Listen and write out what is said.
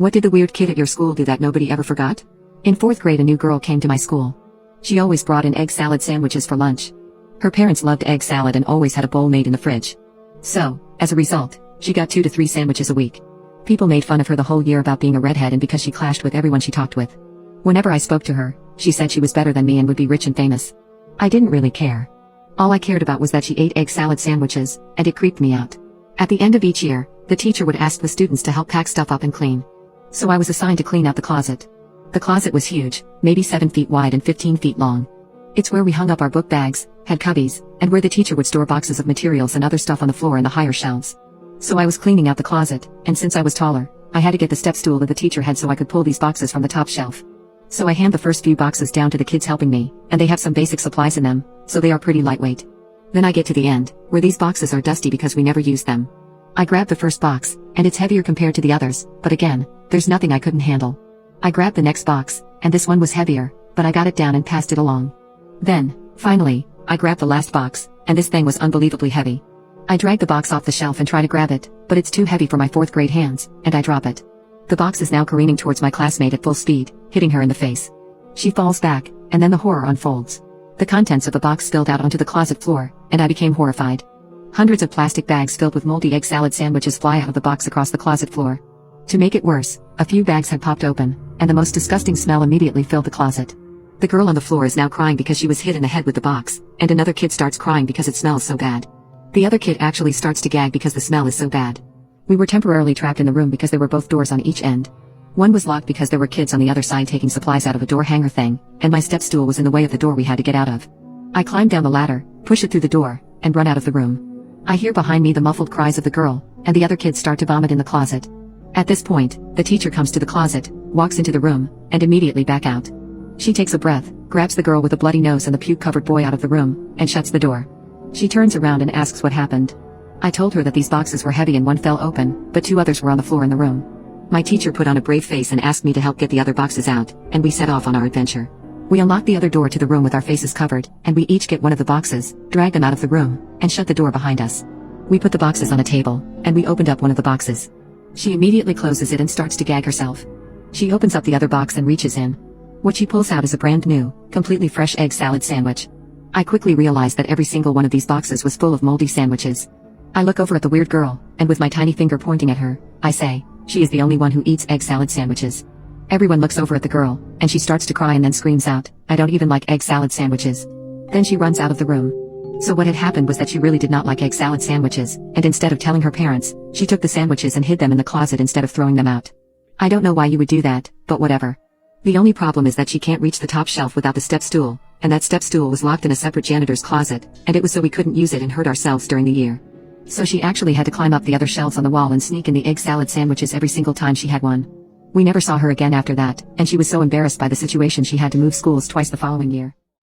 What did the weird kid at your school do that nobody ever forgot? In 4th grade, a new girl came to my school. She always brought in egg salad sandwiches for lunch. Her parents loved egg salad and always had a bowl made in the fridge. So, as a result, she got 2 to 3 sandwiches a week. People made fun of her the whole year about being a redhead and because she clashed with everyone she talked with. Whenever I spoke to her, she said she was better than me and would be rich and famous. I didn't really care. All I cared about was that she ate egg salad sandwiches, and it creeped me out. At the end of each year, the teacher would ask the students to help pack stuff up and clean. So I was assigned to clean out the closet. The closet was huge, maybe 7 feet wide and 15 feet long. It's where we hung up our book bags, had cubbies, and where the teacher would store boxes of materials and other stuff on the floor in the higher shelves. So I was cleaning out the closet, and since I was taller, I had to get the step stool that the teacher had so I could pull these boxes from the top shelf. So I hand the first few boxes down to the kids helping me, and they have some basic supplies in them, so they are pretty lightweight. Then I get to the end, where these boxes are dusty because we never use them. I grab the first box, and it's heavier compared to the others, but again, there's nothing I couldn't handle. I grabbed the next box, and this one was heavier, but I got it down and passed it along. Then, finally, I grabbed the last box, and this thing was unbelievably heavy. I drag the box off the shelf and try to grab it, but it's too heavy for my 4th grade hands, and I drop it. The box is now careening towards my classmate at full speed, hitting her in the face. She falls back, and then the horror unfolds. The contents of the box spilled out onto the closet floor, and I became horrified. Hundreds of plastic bags filled with moldy egg salad sandwiches fly out of the box across the closet floor. To make it worse, a few bags had popped open, and the most disgusting smell immediately filled the closet. The girl on the floor is now crying because she was hit in the head with the box, and another kid starts crying because it smells so bad. The other kid actually starts to gag because the smell is so bad. We were temporarily trapped in the room because there were both doors on each end. One was locked because there were kids on the other side taking supplies out of a door hanger thing, and my step stool was in the way of the door we had to get out of. I climbed down the ladder, push it through the door, and run out of the room. I hear behind me the muffled cries of the girl, and the other kids start to vomit in the closet. At this point, the teacher comes to the closet, walks into the room, and immediately back out. She takes a breath, grabs the girl with a bloody nose and the puke-covered boy out of the room, and shuts the door. She turns around and asks what happened. I told her that these boxes were heavy and one fell open, but 2 others were on the floor in the room. My teacher put on a brave face and asked me to help get the other boxes out, and we set off on our adventure. We unlock the other door to the room with our faces covered, and we each get one of the boxes, drag them out of the room, and shut the door behind us. We put the boxes on a table, and we opened up one of the boxes. She immediately closes it and starts to gag herself. She opens up the other box and reaches in. What she pulls out is a brand new, completely fresh egg salad sandwich. I quickly realized that every single one of these boxes was full of moldy sandwiches. I look over at the weird girl, and with my tiny finger pointing at her, I say, she is the only one who eats egg salad sandwiches. Everyone looks over at the girl, and she starts to cry and then screams out, I don't even like egg salad sandwiches. Then she runs out of the room. So what had happened was that she really did not like egg salad sandwiches, and instead of telling her parents, she took the sandwiches and hid them in the closet instead of throwing them out. I don't know why you would do that, but whatever. The only problem is that she can't reach the top shelf without the step stool, and that step stool was locked in a separate janitor's closet, and it was so we couldn't use it and hurt ourselves during the year. So she actually had to climb up the other shelves on the wall and sneak in the egg salad sandwiches every single time she had one. We never saw her again after that, and she was so embarrassed by the situation she had to move schools twice the following year.